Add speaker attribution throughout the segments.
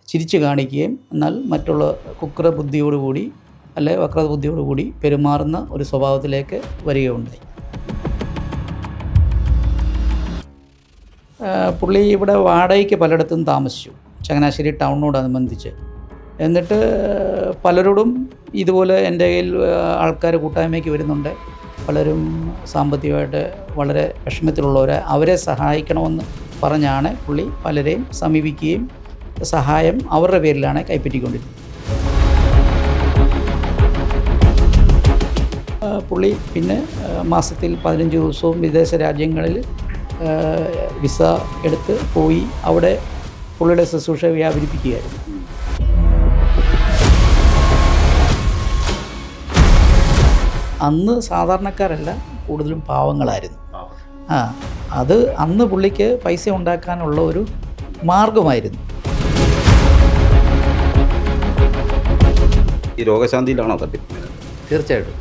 Speaker 1: ചിരിച്ചു കാണിക്കുകയും എന്നാൽ മറ്റുള്ള കുക്ര ബുദ്ധിയോടുകൂടി അല്ലെ വക്രത ബുദ്ധിയോടുകൂടി പെരുമാറുന്ന ഒരു സ്വഭാവത്തിലേക്ക് വരികയുണ്ടായി. പുള്ളി ഇവിടെ വാടകയ്ക്ക് പലയിടത്തും താമസിച്ചു, ചങ്ങനാശ്ശേരി ടൗണിനോടനുബന്ധിച്ച്. എന്നിട്ട് പലരോടും ഇതുപോലെ എൻ്റെ കയ്യിൽ ആൾക്കാർ കൂട്ടായ്മയ്ക്ക് വരുന്നുണ്ട്, പലരും സാമ്പത്തികമായിട്ട് വളരെ വിഷമത്തിലുള്ളവരെ അവരെ സഹായിക്കണമെന്ന് പറഞ്ഞാണ് പുള്ളി പലരെയും സമീപിക്കുകയും സഹായം അവരുടെ പേരിലാണ് കൈപ്പറ്റിക്കൊണ്ടിരുന്നത്. പുള്ളി പിന്നെ മാസത്തിൽ 15 ദിവസവും വിദേശ രാജ്യങ്ങളിൽ വിസ എടുത്ത് പോയി അവിടെ പുള്ളിയുടെ ശുശ്രൂഷ വ്യാപരിപ്പിക്കുകയായിരുന്നു. അന്ന് സാധാരണക്കാരല്ല, കൂടുതലും പാവങ്ങളായിരുന്നു. അത് അന്ന് പുള്ളിക്ക് പൈസ ഉണ്ടാക്കാനുള്ള ഒരു മാർഗമായിരുന്നു.
Speaker 2: ഈ രോഗശാന്തിയിലാണോ തട്ടിപ്പ്?
Speaker 3: തീർച്ചയായിട്ടും.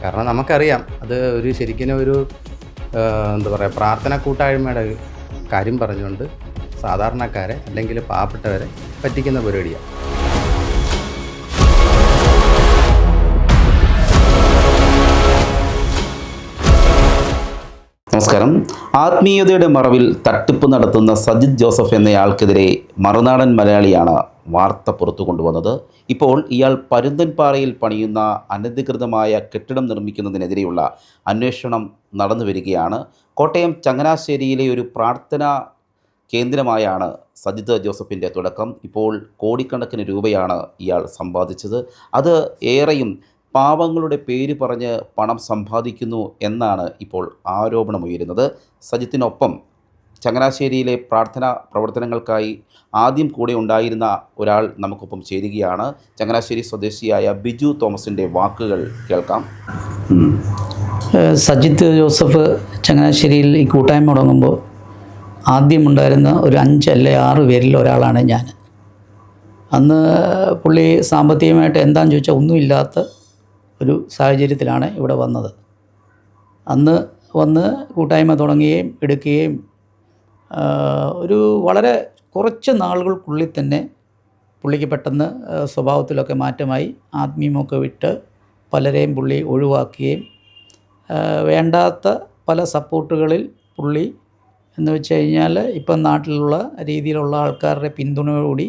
Speaker 3: കാരണം നമുക്കറിയാം അത് ഒരു ശരിക്കും ഒരു എന്താ പറയുക, പ്രാർത്ഥന കൂട്ടായ്മയുടെ കാര്യം പറഞ്ഞുകൊണ്ട് സാധാരണക്കാരെ അല്ലെങ്കിൽ പാവപ്പെട്ടവരെ പറ്റിക്കുന്ന പരിപാടിയാണ്.
Speaker 2: നമസ്കാരം. ആത്മീയതയുടെ മറവിൽ തട്ടിപ്പ് നടത്തുന്ന സജിത് ജോസഫ് എന്നയാൾക്കെതിരെ മറുനാടൻ മലയാളിയാണ് വാർത്ത പുറത്തു കൊണ്ടുവന്നത്. ഇപ്പോൾ ഇയാൾ പരുന്തൻപാറയിൽ പണിയുന്ന അനധികൃതമായ കെട്ടിടം നിർമ്മിക്കുന്നതിനെതിരെയുള്ള അന്വേഷണം നടന്നു വരികയാണ്. കോട്ടയം ചങ്ങനാശ്ശേരിയിലെ ഒരു പ്രാർത്ഥനാ കേന്ദ്രമായാണ് സജിത് ജോസഫിൻ്റെ തുടക്കം. ഇപ്പോൾ കോടിക്കണക്കിന് രൂപയാണ് ഇയാൾ സമ്പാദിച്ചത്. അത് ഏറെയും പാവങ്ങളുടെ പേര് പറഞ്ഞ് പണം സമ്പാദിക്കുന്നു എന്നാണ് ഇപ്പോൾ ആരോപണമുയരുന്നത്. സജിത്തിനൊപ്പം ചങ്ങനാശ്ശേരിയിലെ പ്രാർത്ഥനാ പ്രവർത്തനങ്ങൾക്കായി ആദ്യം കൂടെ ഉണ്ടായിരുന്ന ഒരാൾ നമുക്കൊപ്പം ചേരുകയാണ്. ചങ്ങനാശ്ശേരി സ്വദേശിയായ ബിജു തോമസിൻ്റെ വാക്കുകൾ കേൾക്കാം.
Speaker 1: സജിത്ത് ജോസഫ് ചങ്ങനാശ്ശേരിയിൽ ഈ കൂട്ടായ്മ തുടങ്ങുമ്പോൾ ആദ്യമുണ്ടായിരുന്ന ഒരു 5 അല്ലെ 6 പേരിൽ ഒരാളാണ് ഞാൻ. അന്ന് പുള്ളി സാമ്പത്തികമായിട്ട് എന്താണെന്ന് ചോദിച്ചാൽ ഒന്നുമില്ലാത്ത ഒരു സാഹചര്യത്തിലാണ് ഇവിടെ വന്നത്. അന്ന് വന്ന് കൂട്ടായ്മ തുടങ്ങുകയും എടുക്കുകയും ഒരു വളരെ കുറച്ച് നാളുകൾക്കുള്ളിൽ തന്നെ പുള്ളിക്ക് പെട്ടെന്ന് സ്വഭാവത്തിലൊക്കെ മാറ്റമായി. ആത്മീയമൊക്കെ വിട്ട് പലരെയും പുള്ളി ഒഴിവാക്കുകയും വേണ്ടാത്ത പല സപ്പോർട്ടുകളിൽ പുള്ളി എന്ന് വെച്ച് കഴിഞ്ഞാൽ ഇപ്പം നാട്ടിലുള്ള രീതിയിലുള്ള ആൾക്കാരുടെ പിന്തുണയോടുകൂടി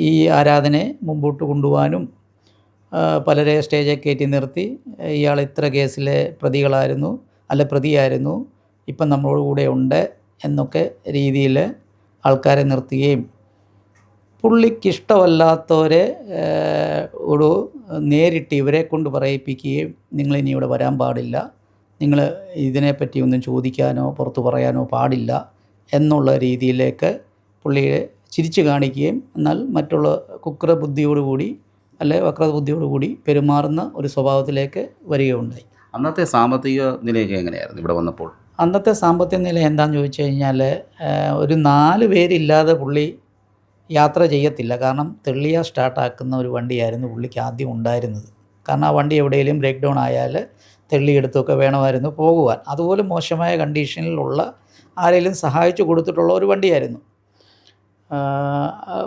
Speaker 1: ഈ ആരാധനയെ മുമ്പോട്ട് കൊണ്ടുപോകാനും പലരെ സ്റ്റേജിൽ കയറ്റി നിർത്തി ഇയാൾ ഇത്ര കേസിലെ പ്രതിയായിരുന്നു, ഇപ്പം നമ്മളോട് കൂടെ ഉണ്ട് എന്നൊക്കെ രീതിയിൽ ആൾക്കാരെ നിർത്തുകയും പുള്ളിക്കിഷ്ടമല്ലാത്തവരെ ഒരു നേരിട്ട് ഇവരെ കൊണ്ട് പറയിപ്പിക്കുകയും നിങ്ങളിനി ഇവിടെ വരാൻ പാടില്ല, നിങ്ങൾ ഇതിനെപ്പറ്റി ഒന്നും ചോദിക്കാനോ പുറത്ത് പറയാനോ പാടില്ല എന്നുള്ള രീതിയിലേക്ക് പുള്ളിയെ ചിരിച്ചു കാണിക്കുകയും എന്നാൽ മറ്റുള്ള കുക്ര ബുദ്ധിയോടുകൂടി അല്ലെ വക്രത ബുദ്ധിയോടുകൂടി പെരുമാറുന്ന ഒരു സ്വഭാവത്തിലേക്ക് വരികയുണ്ടായി.
Speaker 2: അന്നത്തെ സാമ്പത്തിക നിലയൊക്കെ എങ്ങനെയായിരുന്നു ഇവിടെ വന്നപ്പോൾ?
Speaker 1: അന്നത്തെ സാമ്പത്തിക നില എന്താണെന്ന് ചോദിച്ചു കഴിഞ്ഞാൽ ഒരു 4 പേരില്ലാതെ പുള്ളി യാത്ര ചെയ്യത്തില്ല. കാരണം തെള്ളിയ സ്റ്റാർട്ടാക്കുന്ന ഒരു വണ്ടിയായിരുന്നു പുള്ളിക്ക് ആദ്യം ഉണ്ടായിരുന്നത്. കാരണം ആ വണ്ടി എവിടെയെങ്കിലും ബ്രേക്ക് ഡൗൺ ആയാൽ തെള്ളിയെടുത്തൊക്കെ വേണമായിരുന്നു പോകുവാൻ. അതുപോലെ മോശമായ കണ്ടീഷനിലുള്ള ആരെങ്കിലും സഹായിച്ചു കൊടുത്തിട്ടുള്ള ഒരു വണ്ടിയായിരുന്നു.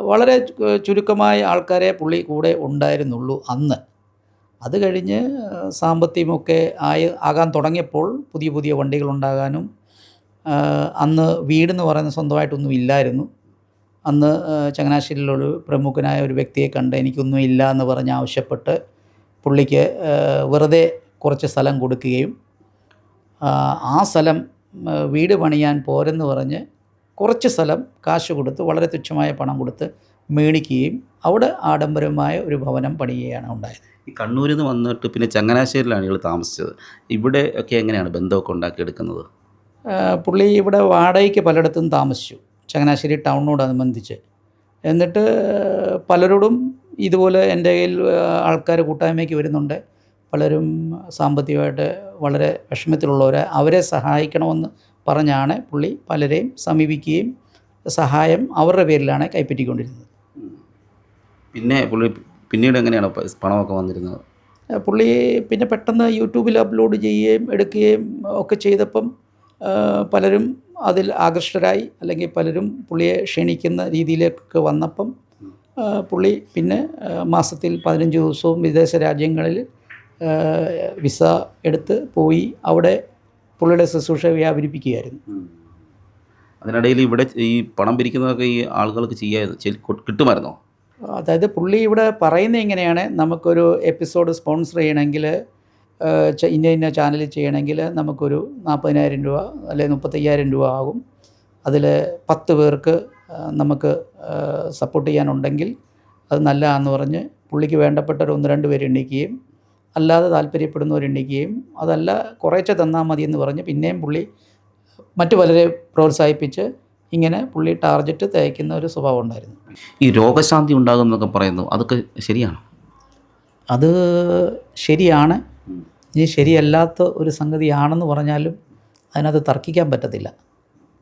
Speaker 1: വളരെ ചുരുക്കമായ ആൾക്കാരെ പുള്ളി കൂടെ ഉണ്ടായിരുന്നുള്ളൂ അന്ന്. അത് കഴിഞ്ഞ് സാമ്പത്തികമൊക്കെ ആകാൻ തുടങ്ങിയപ്പോൾ പുതിയ വണ്ടികളുണ്ടാകാനും അന്ന് വീടെന്ന് പറയുന്നത് സ്വന്തമായിട്ടൊന്നും ഇല്ലായിരുന്നു. അന്ന് ചങ്ങനാശ്ശേരിയിലൊരു പ്രമുഖനായ ഒരു വ്യക്തിയെ കണ്ട് എനിക്കൊന്നും ഇല്ല എന്ന് പറഞ്ഞ് ആവശ്യപ്പെട്ട് പുള്ളിക്ക് വെറുതെ കുറച്ച് സ്ഥലം കൊടുക്കുകയും ആ സ്ഥലം വീട് പണിയാൻ പോരെന്ന് പറഞ്ഞ് കുറച്ച് സ്ഥലം കാശ് കൊടുത്ത് വളരെ തുച്ഛമായ പണം കൊടുത്ത് മേടിക്കുകയും അവിടെ ആഡംബരമായ ഒരു ഭവനം പണിയുകയാണ് ഉണ്ടായത്.
Speaker 2: ഈ കണ്ണൂരിൽ നിന്ന് വന്നിട്ട് പിന്നെ ചങ്ങനാശ്ശേരിയിലാണ് ഇയാൾ താമസിച്ചത്. ഇവിടെ ഒക്കെ എങ്ങനെയാണ് ബന്ധമൊക്കെ ഉണ്ടാക്കിയെടുക്കുന്നത്?
Speaker 1: പുള്ളി ഇവിടെ വാടകയ്ക്ക് പലയിടത്തും താമസിച്ചു, ചങ്ങനാശ്ശേരി ടൗണിനോടനുബന്ധിച്ച്. എന്നിട്ട് പലരോടും ഇതുപോലെ എൻ്റെ കയ്യിൽ ആൾക്കാർ കൂട്ടായ്മയ്ക്ക് വരുന്നുണ്ട്, പലരും സാമ്പത്തികമായിട്ട് വളരെ വിഷമത്തിലുള്ളവരെ അവരെ സഹായിക്കണമെന്ന് പറഞ്ഞാണ് പുള്ളി പലരെയും സമീപിക്കുകയും സഹായം അവരുടെ പേരിലാണ് കൈപ്പറ്റിക്കൊണ്ടിരുന്നത്.
Speaker 2: പിന്നെ പുള്ളി പിന്നീട് എങ്ങനെയാണ് പണമൊക്കെ വന്നിരുന്നത്?
Speaker 1: പുള്ളി പിന്നെ പെട്ടെന്ന് യൂട്യൂബിൽ അപ്ലോഡ് ചെയ്യുകയും എടുക്കുകയും ഒക്കെ ചെയ്തപ്പം പലരും അതിൽ ആകൃഷ്ടരായി, അല്ലെങ്കിൽ പലരും പുള്ളിയെ ക്ഷണിക്കുന്ന രീതിയിലേക്ക് വന്നപ്പം പുള്ളി പിന്നെ മാസത്തിൽ 15 ദിവസവും വിദേശ രാജ്യങ്ങളിൽ വിസ എടുത്ത് പോയി അവിടെ പുള്ളിയുടെ ശുശ്രൂഷ വ്യാപരിപ്പിക്കുകയായിരുന്നു.
Speaker 2: അതിനിടയിൽ ഇവിടെ ഈ പണം പിരിക്കുന്നതൊക്കെ ഈ ആളുകൾക്ക് കിട്ടുമായിരുന്നോ?
Speaker 1: അതായത് പുള്ളി ഇവിടെ പറയുന്നത് ഇങ്ങനെയാണ്, നമുക്കൊരു എപ്പിസോഡ് സ്പോൺസർ ചെയ്യണമെങ്കിൽ ഇന്ന ചാനലിൽ ചെയ്യണമെങ്കിൽ നമുക്കൊരു 40,000 രൂപ അല്ലെങ്കിൽ 35,000 രൂപ ആകും. അതിൽ 10 പേർക്ക് നമുക്ക് സപ്പോർട്ട് ചെയ്യാനുണ്ടെങ്കിൽ അത് നല്ലതാണെന്ന് പറഞ്ഞ് പുള്ളിക്ക് വേണ്ടപ്പെട്ടവർ 1-2 പേര് എണ്ണിക്കുകയും അല്ലാതെ താല്പര്യപ്പെടുന്നവർ എണ്ണിക്കുകയും അതല്ല കുറേശ്ശെ തന്നാൽ മതി എന്ന് പറഞ്ഞ് പിന്നെയും പുള്ളി മറ്റു പലരെ പ്രോത്സാഹിപ്പിച്ച് ഇങ്ങനെ പുള്ളി ടാർഗറ്റ് തയ്ക്കുന്ന ഒരു സ്വഭാവം ഉണ്ടായിരുന്നു.
Speaker 2: ഈ രോഗശാന്തി ഉണ്ടാകുമെന്നൊക്കെ പറയുന്നു, അതൊക്കെ ശരിയാണോ?
Speaker 1: അത് ശരിയാണ്. ഇനി ശരിയല്ലാത്ത ഒരു സംഗതിയാണെന്ന് പറഞ്ഞാലും അതിനകത്ത് തർക്കിക്കാൻ പറ്റത്തില്ല.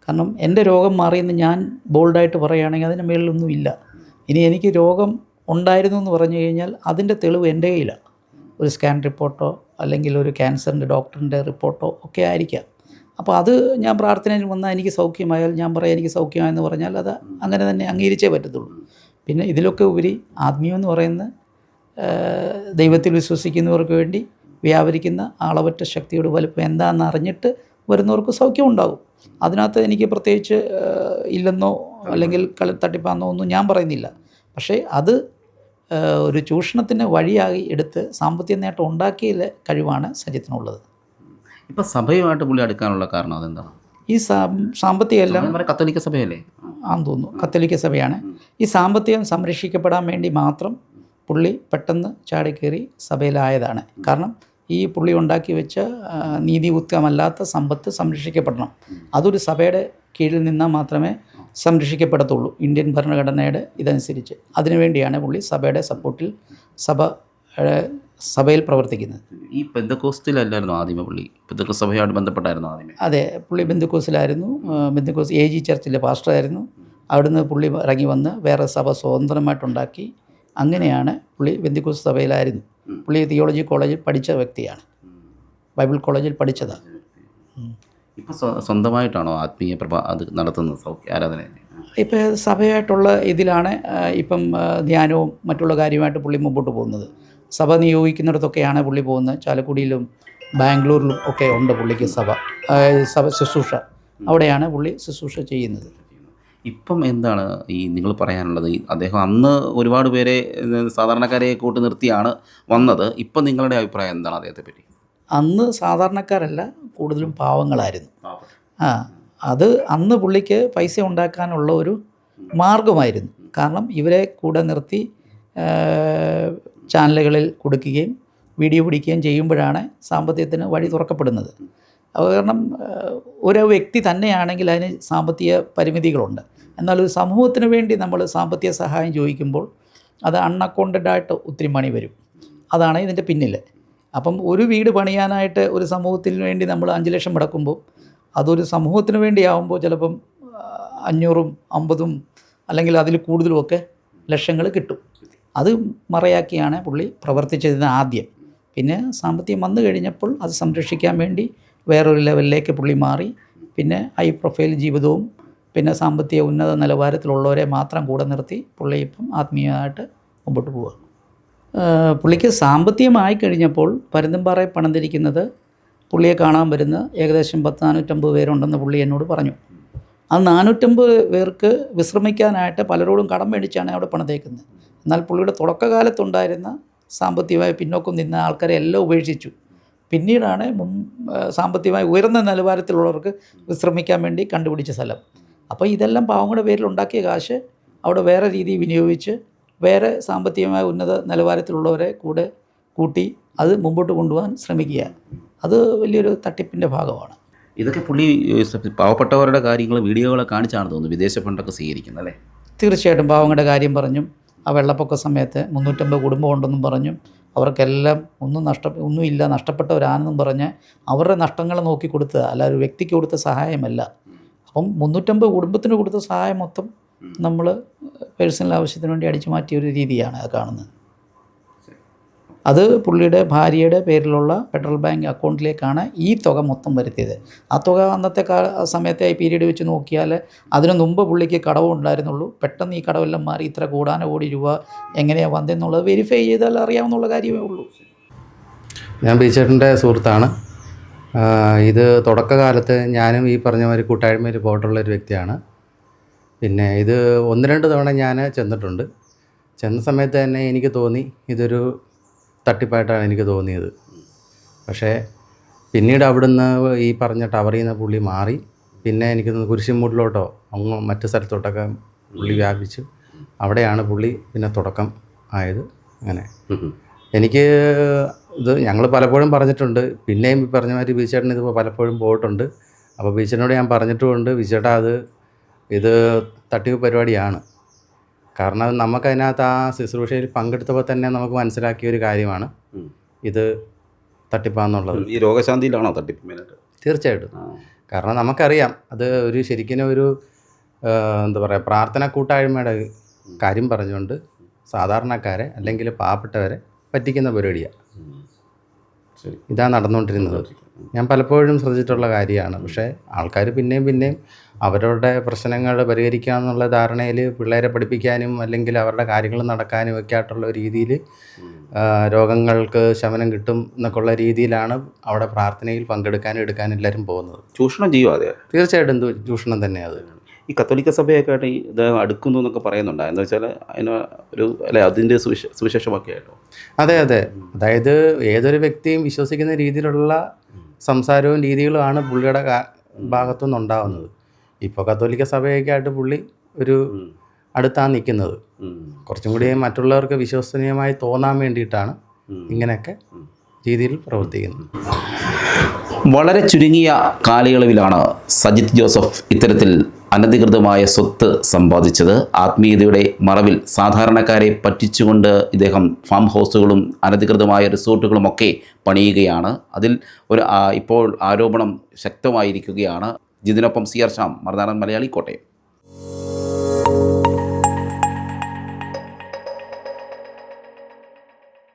Speaker 1: കാരണം എൻ്റെ രോഗം മാറിയെന്ന് ഞാൻ ബോൾഡായിട്ട് പറയുകയാണെങ്കിൽ അതിന് മേളിലൊന്നുമില്ല. ഇനി എനിക്ക് രോഗം ഉണ്ടായിരുന്നു എന്ന് പറഞ്ഞു കഴിഞ്ഞാൽ അതിൻ്റെ തെളിവ് എൻ്റെ കയ്യിലാണ്. ഒരു സ്കാൻ റിപ്പോർട്ടോ അല്ലെങ്കിൽ ഒരു ക്യാൻസറിൻ്റെ ഡോക്ടറിൻ്റെ റിപ്പോർട്ടോ ഒക്കെ ആയിരിക്കാം. അപ്പോൾ അത് ഞാൻ പ്രാർത്ഥനയിൽ വന്നാൽ എനിക്ക് സൗഖ്യമായാൽ ഞാൻ പറയാം എനിക്ക് സൗഖ്യമായെന്ന് പറഞ്ഞാൽ അത് അങ്ങനെ തന്നെ അംഗീകരിച്ചേ പറ്റത്തുള്ളൂ. പിന്നെ ഇതിലൊക്കെ ഉപരി ആത്മീയം എന്ന് പറയുന്ന ദൈവത്തിൽ വിശ്വസിക്കുന്നവർക്ക് വേണ്ടി വ്യാപരിക്കുന്ന അളവറ്റ ശക്തിയുടെ വലുപ്പം എന്താണെന്ന് അറിഞ്ഞിട്ട് വരുന്നവർക്ക് സൗഖ്യം ഉണ്ടാകും. അതിനകത്ത് എനിക്ക് പ്രത്യേകിച്ച് ഇല്ലെന്നോ അല്ലെങ്കിൽ തട്ടിപ്പാന്നോ ഒന്നും ഞാൻ പറയുന്നില്ല. പക്ഷേ അത് ഒരു ചൂഷണത്തിന് വഴിയായി എടുത്ത് സാമ്പത്തിക നേട്ടം ഉണ്ടാക്കിയ കഴിവാണ് സജിത്തിനുള്ളത്.
Speaker 2: ഇപ്പം സഭയുമായിട്ട് പുള്ളി അടുക്കാനുള്ള കാരണം അതെന്താണ്?
Speaker 1: ഈ സാമ്പത്തികം എല്ലാം
Speaker 2: കത്തോലിക്ക സഭയല്ലേ
Speaker 1: ആണെന്ന് തോന്നുന്നു, കത്തോലിക്ക സഭയാണ്. ഈ സാമ്പത്തികം സംരക്ഷിക്കപ്പെടാൻ വേണ്ടി മാത്രം പുള്ളി പെട്ടെന്ന് ചാടിക്കയറി സഭയിലായതാണ്. കാരണം ഈ പുള്ളി ഉണ്ടാക്കി വെച്ച നീതിയുക്തമല്ലാത്ത സമ്പത്ത് സംരക്ഷിക്കപ്പെടണം. അതൊരു സഭയുടെ കീഴിൽ നിന്നാൽ മാത്രമേ സംരക്ഷിക്കപ്പെടത്തുള്ളൂ ഇന്ത്യൻ ഭരണഘടനയുടെ ഇതനുസരിച്ച്. അതിനുവേണ്ടിയാണ് പുള്ളി സഭയുടെ സപ്പോർട്ടിൽ സഭയിൽ പ്രവർത്തിക്കുന്നത്.
Speaker 2: ഈ പെന്തക്കോസ്റ്റിലല്ലായിരുന്നു ആദ്യമേ പുള്ളി? പെന്തക്കോസ് സഭയോട് ബന്ധപ്പെട്ടായിരുന്നു ആദ്യമേ?
Speaker 1: അതെ, പുള്ളി ബന്ധക്കോസിലായിരുന്നു. ബന്ധക്കോസ് AG ചർച്ചിലെ പാസ്റ്ററായിരുന്നു. അവിടുന്ന് പുള്ളി ഇറങ്ങി വന്ന് വേറെ സഭ സ്വതന്ത്രമായിട്ടുണ്ടാക്കി. അങ്ങനെയാണ് പുള്ളി ബന്ധക്കോസ് സഭയിലായിരുന്നു. പുള്ളി തിയോളജി കോളേജിൽ പഠിച്ച വ്യക്തിയാണ്, ബൈബിൾ കോളേജിൽ പഠിച്ചതാണ്.
Speaker 2: ഇപ്പം സ്വന്തമായിട്ടാണോ ആത്മീയ അത് നടത്തുന്നത് ആരാധന?
Speaker 1: ഇപ്പം സഭയായിട്ടുള്ള ഇതിലാണ് ഇപ്പം ധ്യാനവും മറ്റുള്ള കാര്യമായിട്ട് പുള്ളി മുമ്പോട്ട് പോകുന്നത്. സഭ നിയോഗിക്കുന്നിടത്തൊക്കെയാണ് പുള്ളി പോകുന്നത്. ചാലക്കുടിയിലും ബാംഗ്ലൂരിലും ഒക്കെ ഉണ്ട് പുള്ളിക്ക് സഭ ശുശ്രൂഷ. അവിടെയാണ് പുള്ളി ശുശ്രൂഷ ചെയ്യുന്നത്.
Speaker 2: ഇപ്പം എന്താണ് ഈ നിങ്ങൾ പറയാനുള്ളത്? അദ്ദേഹം അന്ന് ഒരുപാട് പേരെ സാധാരണക്കാരെ കൂട്ടി നിർത്തിയാണ് വന്നത്. ഇപ്പം നിങ്ങളുടെ അഭിപ്രായം എന്താണ് അദ്ദേഹത്തെ പറ്റി?
Speaker 1: അന്ന് സാധാരണക്കാരല്ല, കൂടുതലും പാവങ്ങളായിരുന്നു. അത് അന്ന് പുള്ളിക്ക് പൈസ ഉണ്ടാക്കാനുള്ള ഒരു മാർഗമായിരുന്നു. കാരണം ഇവരെ കൂടെ നിർത്തി ചാനലുകളിൽ കൊടുക്കുകയും വീഡിയോ പിടിക്കുകയും ചെയ്യുമ്പോഴാണ് സാമ്പത്തികത്തിന് വഴി തുറക്കപ്പെടുന്നത്. അത് കാരണം ഒരു വ്യക്തി തന്നെയാണെങ്കിൽ അതിന് സാമ്പത്തിക പരിമിതികളുണ്ട്. എന്നാൽ ഒരു സമൂഹത്തിന് വേണ്ടി നമ്മൾ സാമ്പത്തിക സഹായം ചോദിക്കുമ്പോൾ അത് അൺഅക്കൗണ്ടഡായിട്ട് ഒത്തിരി മണി വരും. അതാണ് ഇതിൻ്റെ പിന്നിൽ. അപ്പം ഒരു വീട് പണിയാനായിട്ട് ഒരു സമൂഹത്തിന് വേണ്ടി നമ്മൾ 5 ലക്ഷം മുടക്കുമ്പോൾ അതൊരു സമൂഹത്തിന് വേണ്ടിയാവുമ്പോൾ ചിലപ്പം 500ഉം 50ഉം അല്ലെങ്കിൽ അതിൽ കൂടുതലുമൊക്കെ ലക്ഷങ്ങൾ കിട്ടും. അത് മറയാക്കിയാണ് പുള്ളി പ്രവർത്തിച്ചതിന് ആദ്യം. പിന്നെ സാമ്പത്തികം വന്നു കഴിഞ്ഞപ്പോൾ അത് സംരക്ഷിക്കാൻ വേണ്ടി വേറൊരു ലെവലിലേക്ക് പുള്ളി മാറി. പിന്നെ ഹൈ പ്രൊഫൈൽ ജീവിതവും പിന്നെ സാമ്പത്തിക ഉന്നത നിലവാരത്തിലുള്ളവരെ മാത്രം കൂടെ നിർത്തി പുള്ളി ഇപ്പം ആത്മീയമായിട്ട് മുമ്പോട്ട് പോവുക. പുള്ളിക്ക് സാമ്പത്തികമായി കഴിഞ്ഞപ്പോൾ പരുന്തുംപാറയിൽ പണം തിരിക്കുന്നത് പുള്ളിയെ കാണാൻ വരുന്ന ഏകദേശം 450 പേരുണ്ടെന്ന് പുള്ളി എന്നോട് പറഞ്ഞു. ആ 450 പേർക്ക് വിശ്രമിക്കാനായിട്ട് പലരോടും കടം മേടിച്ചാണ് അവിടെ പണം തേക്കുന്നത്. എന്നാൽ പുള്ളിയുടെ തുടക്കകാലത്തുണ്ടായിരുന്ന സാമ്പത്തികമായി പിന്നോക്കം നിന്ന ആൾക്കാരെ എല്ലാം ഉപേക്ഷിച്ചു. പിന്നീടാണ് സാമ്പത്തികമായി ഉയർന്ന നിലവാരത്തിലുള്ളവർക്ക് വിശ്രമിക്കാൻ വേണ്ടി കണ്ടുപിടിച്ച സ്ഥലം. അപ്പോൾ ഇതെല്ലാം പാവങ്ങളുടെ പേരിൽ ഉണ്ടാക്കിയ കാശ് അവിടെ വേറെ രീതിയിൽ വിനിയോഗിച്ച് വേറെ സാമ്പത്തികമായ ഉന്നത നിലവാരത്തിലുള്ളവരെ കൂടെ കൂട്ടി അത് മുമ്പോട്ട് കൊണ്ടുപോകാൻ ശ്രമിക്കുക. അത് വലിയൊരു തട്ടിപ്പിൻ്റെ ഭാഗമാണ്.
Speaker 2: ഇതൊക്കെ പുള്ളി പാവപ്പെട്ടവരുടെ കാര്യങ്ങൾ വീഡിയോകളെ കാണിച്ചാണ് തോന്നുന്നു വിദേശ ഫണ്ടൊക്കെ സ്വീകരിക്കുന്നത് അല്ലേ?
Speaker 1: തീർച്ചയായിട്ടും പാവങ്ങളുടെ കാര്യം പറഞ്ഞും ആ വെള്ളപ്പൊക്ക സമയത്ത് 350 കുടുംബം ഉണ്ടെന്നും പറഞ്ഞും അവർക്കെല്ലാം ഒന്നുമില്ല നഷ്ടപ്പെട്ടവരാണെന്നും പറഞ്ഞ് അവരുടെ നഷ്ടങ്ങൾ നോക്കി കൊടുത്തത് അല്ല, ഒരു വ്യക്തിക്ക് കൊടുത്ത സഹായമല്ല. അപ്പം 350 കുടുംബത്തിന് കൊടുത്ത സഹായം മൊത്തം നമ്മൾ പേഴ്സണൽ ആവശ്യത്തിന് വേണ്ടി അടിച്ചു മാറ്റിയ ഒരു രീതിയാണ് കാണുന്നത്. അത് പുള്ളിയുടെ ഭാര്യയുടെ പേരിലുള്ള ഫെഡറൽ ബാങ്ക് അക്കൗണ്ടിലേക്കാണ് ഈ തുക മൊത്തം വരുത്തിയത്. ആ തുക അന്നത്തെ സമയത്തെ പീരീഡ് വെച്ച് നോക്കിയാൽ അതിനു മുമ്പ് പുള്ളിക്ക് കടവുണ്ടായിരുന്നുള്ളൂ. പെട്ടെന്ന് ഈ കടവെല്ലാം മാറി ഇത്ര കോടാനുകോടി രൂപ എങ്ങനെയാണ് വന്നതെന്നുള്ളത് വെരിഫൈ ചെയ്താൽ അറിയാവുന്നുള്ള കാര്യമേ ഉള്ളൂ.
Speaker 3: ഞാൻ ബിചേട്ടൻ്റെ സുഹൃത്താണ്. ഇത് തുടക്കകാലത്ത് ഞാനും ഈ പറഞ്ഞ മാതിരി കൂട്ടായ്മയിൽ പോയിട്ടുള്ളൊരു വ്യക്തിയാണ്. പിന്നെ ഇത് 1-2 തവണ ഞാൻ ചെന്നിട്ടുണ്ട്. ചെന്ന സമയത്ത് തന്നെ എനിക്ക് തോന്നി ഇതൊരു തട്ടിപ്പായിട്ടാണ് എനിക്ക് തോന്നിയത്. പക്ഷേ പിന്നീട് അവിടുന്ന് ഈ പറഞ്ഞ ടവറിൽ നിന്ന് പുള്ളി മാറി. പിന്നെ എനിക്ക് തോന്നുന്നു കുരിശുമൂട്ടിലോട്ടോ അങ്ങ് മറ്റു സ്ഥലത്തോട്ടൊക്കെ പുള്ളി വ്യാപിച്ചു. അവിടെയാണ് പുള്ളി പിന്നെ തുടക്കം ആയത്. അങ്ങനെ എനിക്ക് ഇത് ഞങ്ങൾ പലപ്പോഴും പറഞ്ഞിട്ടുണ്ട്. പിന്നെയും ഈ പറഞ്ഞ മാതിരി ബിചേട്ടൻ ഇതിപ്പോൾ പലപ്പോഴും പോയിട്ടുണ്ട്. അപ്പോൾ ബിചേട്ടനോട് ഞാൻ പറഞ്ഞിട്ടുമുണ്ട്, ബിചേട്ടാ ഇത് തട്ടിപ്പ് പരിപാടിയാണ്. കാരണം നമുക്കതിനകത്ത് ആ ശുശ്രൂഷയിൽ പങ്കെടുത്തപ്പോൾ തന്നെ നമുക്ക് മനസ്സിലാക്കിയ ഒരു കാര്യമാണ് ഇത് തട്ടിപ്പാന്നുള്ളത്.
Speaker 2: ഈ രോഗശാന്തിയിലാണോ തട്ടിപ്പ് മെയിനായിട്ട്?
Speaker 3: തീർച്ചയായിട്ടും. കാരണം നമുക്കറിയാം അത് ഒരു ശരിക്കും ഒരു എന്താ പറയുക, പ്രാർത്ഥന കൂട്ടായ്മയുടെ കാര്യം പറഞ്ഞുകൊണ്ട് സാധാരണക്കാരെ അല്ലെങ്കിൽ പാവപ്പെട്ടവരെ പറ്റിക്കുന്ന പരിപാടിയാണ്. ഇതാണ് നടന്നുകൊണ്ടിരുന്നത്. ഞാൻ പലപ്പോഴും ശ്രദ്ധിച്ചിട്ടുള്ള കാര്യമാണ്. പക്ഷേ ആൾക്കാർ പിന്നെയും അവരുടെ പ്രശ്നങ്ങൾ പരിഹരിക്കാമെന്നുള്ള ധാരണയിൽ പിള്ളേരെ പഠിപ്പിക്കാനും അല്ലെങ്കിൽ അവരുടെ കാര്യങ്ങൾ നടക്കാനും ഒക്കെ ആയിട്ടുള്ള രീതിയിൽ രോഗങ്ങൾക്ക് ശമനം കിട്ടും എന്നൊക്കെയുള്ള രീതിയിലാണ് അവിടെ പ്രാർത്ഥനയിൽ പങ്കെടുക്കാനും എടുക്കാനും എല്ലാവരും പോകുന്നത്.
Speaker 2: ചൂഷണം ചെയ്യുമോ? അതെ,
Speaker 3: തീർച്ചയായിട്ടും ചൂഷണം തന്നെ. അത്
Speaker 2: ഈ കത്തോലിക്ക സഭയൊക്കെ ആയിട്ട് ഇത് അടുക്കുന്നു എന്നൊക്കെ പറയുന്നുണ്ട്. എന്ന് വെച്ചാൽ അതിന് ഒരു അല്ലെ അതിൻ്റെ സുവിശേഷമൊക്കെ ആയിട്ടോ?
Speaker 3: അതെ. അതായത് ഏതൊരു വ്യക്തിയും വിശ്വസിക്കുന്ന രീതിയിലുള്ള സംസാരവും രീതികളുമാണ് പുള്ളിയുടെ ഭാഗത്തുനിന്ന് ഉണ്ടാകുന്നത്. ഇപ്പോൾ കത്തോലിക്ക സഭയൊക്കെ ആയിട്ട് പുള്ളി ഒരു അടുത്താണ് നിൽക്കുന്നത്. കുറച്ചും കൂടി മറ്റുള്ളവർക്ക് വിശ്വസനീയമായി തോന്നാൻ വേണ്ടിയിട്ടാണ് ഇങ്ങനെയൊക്കെ രീതിയിൽ പ്രവർത്തിക്കുന്നത്.
Speaker 2: വളരെ ചുരുങ്ങിയ കാലയളവിലാണ് സജിത് ജോസഫ് ഇത്തരത്തിൽ അനധികൃതമായ സ്വത്ത് സമ്പാദിച്ചത്. ആത്മീയതയുടെ മറവിൽ സാധാരണക്കാരെ പറ്റിച്ചുകൊണ്ട് ഇദ്ദേഹം ഫാം ഹൗസുകളും അനധികൃതമായ റിസോർട്ടുകളുമൊക്കെ പണിയുകയാണ്. അതിൽ ഇപ്പോൾ ആരോപണം ശക്തമായിരിക്കുകയാണ്. ജിതിനൊപ്പം CR ശ്യാം, മറുനാടൻ മലയാളി, കോട്ടയം.